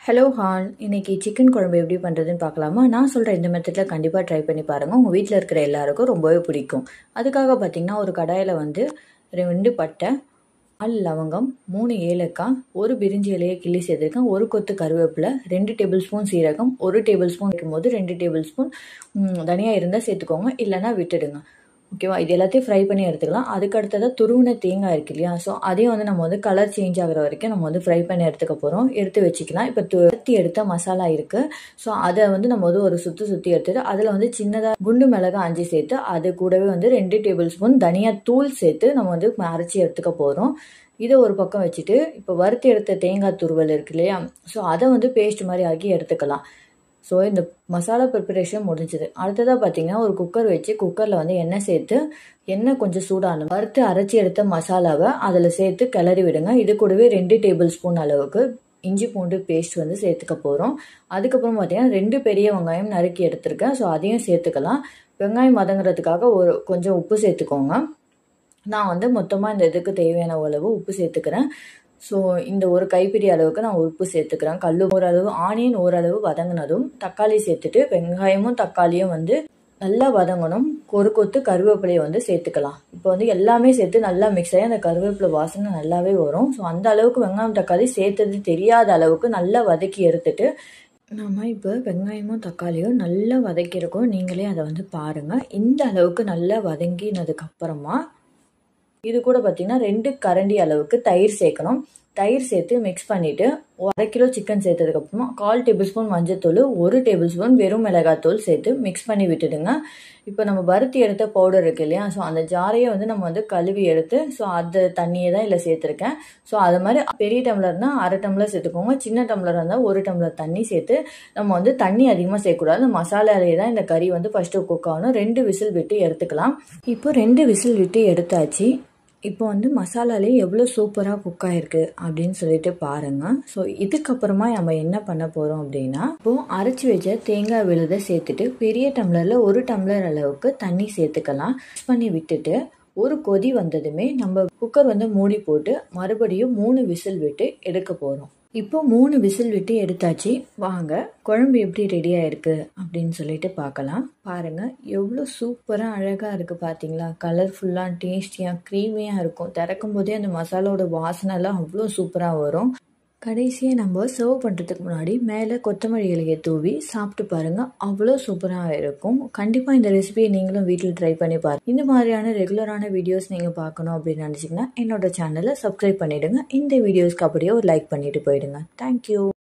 Hello hall, இன்னைக்கு chicken குழம்பு எப்படி பண்ணுறதுன்னு பார்க்கலாமா? நான் சொல்கிற இந்த மெத்தடில் கண்டிப்பாக ட்ரை பண்ணி பாருங்கள். உங்கள் வீட்டில் இருக்கிற எல்லாருக்கும் ரொம்பவே பிடிக்கும். அதுக்காக பார்த்தீங்கன்னா, ஒரு கடாயில் வந்து 2 பட்டை, 4 லவங்கம், 3 ஏலக்காய், 1 பிரிஞ்சி இலையை கிள்ளி சேர்த்துருக்கேன், 1 கொத்து கருவேப்பிலை, 2 டேபிள் ஸ்பூன் சீரகம், 1 டேபிள் ஸ்பூன் வைக்கும்போது 2 டேபிள் ஸ்பூன் தனியாக இருந்தால் சேர்த்துக்கோங்க, இல்லைனா விட்டுடுங்க. ஓகேவா? இது எல்லாத்தையும் ஃப்ரை பண்ணி எடுத்துக்கலாம். அதுக்கு அடுத்ததாக துருவின தேங்காய் இருக்கு இல்லையா? ஸோ அதையும் வந்து நம்ம வந்து கலர் சேஞ்ச் ஆகிற வரைக்கும் நம்ம வந்து ஃப்ரை பண்ணி எடுத்துக்க போகிறோம். எடுத்து வச்சுக்கலாம். இப்போ துரத்தி எடுத்த மசாலா இருக்குது. ஸோ அதை வந்து நம்ம வந்து ஒரு சுற்றி எடுத்துட்டு அதில் வந்து சின்னதாக குண்டு மிளகாய் 5 சேர்த்து அது கூடவே வந்து 2 டேபிள் ஸ்பூன் தனியா தூள் சேர்த்து நம்ம வந்து அரைச்சி எடுத்துக்க போகிறோம். இதை ஒரு பக்கம் வச்சுட்டு இப்போ வறுத்து எடுத்த தேங்காய் துருவல் இருக்கு இல்லையா? ஸோ அதை வந்து பேஸ்ட் மாதிரி ஆக்கி எடுத்துக்கலாம். ஸோ இந்த மசாலா ப்ரிப்பரேஷன் முடிஞ்சுது. அடுத்ததாக பார்த்தீங்கன்னா, ஒரு குக்கர் வச்சு குக்கரில் வந்து எண்ணெய் சேர்த்து எண்ணெய் கொஞ்சம் சூடான வறுத்து அரைச்சி எடுத்த மசாலாவை அதில் சேர்த்து கிளறி விடுங்க. இது கூடவே 2 டேபிள் ஸ்பூன் அளவுக்கு இஞ்சி பூண்டு பேஸ்ட் வந்து சேர்த்துக்க போகிறோம். அதுக்கப்புறம் பார்த்தீங்கன்னா 2 பெரிய வெங்காயம் நறுக்கி எடுத்திருக்கேன். ஸோ அதையும் சேர்த்துக்கலாம். வெங்காயம் வதங்குறதுக்காக கொஞ்சம் உப்பு சேர்த்துக்கோங்க. நான் வந்து மொத்தமாக இந்த இதுக்கு தேவையான அளவு உப்பு சேர்த்துக்கிறேன். ஸோ இந்த ஒரு கைப்பிடி அளவுக்கு நான் உப்பு சேர்த்துக்கிறேன். ஓரளவு ஆனியன் ஓரளவு வதங்கினதும் தக்காளி சேர்த்துட்டு வெங்காயமும் தக்காளியும் வந்து நல்லா வதங்கணும். ஒரு கொத்து கருவேப்பிலையை வந்து சேர்த்துக்கலாம். இப்போ வந்து எல்லாமே சேர்த்து நல்லா மிக்ஸ் ஆகி அந்த கருவேப்பிலை வாசனை நல்லாவே வரும். ஸோ அந்த அளவுக்கு வெங்காயம் தக்காளி சேர்த்தது தெரியாத அளவுக்கு நல்லா வதக்கி எடுத்துட்டு நம்ம இப்போ வெங்காயமும் தக்காளியும் நல்லா வதக்கியிருக்கோம். நீங்களே அதை வந்து பாருங்கள். இந்த அளவுக்கு நல்லா வதங்கினதுக்கப்புறமா இது கூட பார்த்தீங்கன்னா 2 கரண்டி அளவுக்கு தயிர் சேர்க்கணும். தயிர் சேர்த்து மிக்ஸ் பண்ணிவிட்டு 1/2 கிலோ சிக்கன் சேர்த்ததுக்கப்புறமா 1/4 டேபிள் ஸ்பூன் மஞ்சத்தூள், 1 டேபிள் ஸ்பூன் வெறும் மிளகாத்தூள் சேர்த்து மிக்ஸ் பண்ணி விட்டுடுங்க. இப்போ நம்ம வறுத்தி எடுத்த பவுடர் இருக்கு இல்லையா? ஸோ அந்த ஜாரையை வந்து நம்ம வந்து கழுவி எடுத்து ஸோ அந்த தண்ணியை தான் இதில் சேர்த்துருக்கேன். ஸோ அது மாதிரி பெரிய டம்ளர்னால் 1/2 டம்ளர் சேர்த்துக்கோங்க. சின்ன டம்ளர் இருந்தால் 1 டம்ளர் தண்ணி சேர்த்து நம்ம வந்து தண்ணி அதிகமாக சேர்க்கக்கூடாது. மசாலாலேயே தான் இந்த கறி வந்து ஃபஸ்ட்டு குக் ஆகணும். 2 விசில் விட்டு எடுத்துக்கலாம். இப்போ 2 விசில் விட்டு எடுத்தாச்சு. இப்போ வந்து மசாலாலே எவ்வளோ சூப்பராக குக் ஆகிருக்கு அப்படின்னு சொல்லிட்டு பாருங்கள். ஸோ இதுக்கப்புறமா நம்ம என்ன பண்ண போகிறோம் அப்படின்னா, இப்போது அரைச்சி வச்ச தேங்காய் விழுதை சேர்த்துட்டு பெரிய டம்ளரில் 1 டம்ளர் அளவுக்கு தண்ணி சேர்த்துக்கலாம். மிக்ஸ் பண்ணி விட்டுட்டு ஒரு கொதி வந்ததுமே நம்ம குக்கர் வந்து மூடி போட்டு மறுபடியும் 3 விசில் விட்டு எடுக்க போகிறோம். இப்போ 3 விசில் விட்டு எடுத்தாச்சு. வாங்க குழம்பு எப்படி ரெடியாக இருக்குது அப்படின்னு சொல்லிட்டு பார்க்கலாம். பாருங்கள் எவ்வளோ சூப்பராக அழகாக இருக்குது பார்த்தீங்களா? கலர்ஃபுல்லாக டேஸ்டியாக க்ரீமியாக இருக்கும். திறக்கும் போதே அந்த மசாலாவோட வாசனைலாம் அவ்வளோ சூப்பராக வரும். கடைசியாக நம்ம சர்வ் பண்ணுறதுக்கு முன்னாடி மேலே கொத்தமல்லி இலையை தூவி சாப்பிட்டு பாருங்கள். அவ்வளோ சூப்பராக இருக்கும். கண்டிப்பாக இந்த ரெசிபியை நீங்களும் வீட்டில் ட்ரை பண்ணி பாருங்கள். இந்த மாதிரியான ரெகுலரான வீடியோஸ் நீங்கள் பார்க்கணும் அப்படின்னு நினச்சிங்கன்னா என்னோட சேனலை சப்ஸ்கிரைப் பண்ணிவிடுங்க. இந்த வீடியோஸ்க்கு அப்படியே ஒரு லைக் பண்ணிவிட்டு போயிடுங்க. தேங்க்யூ.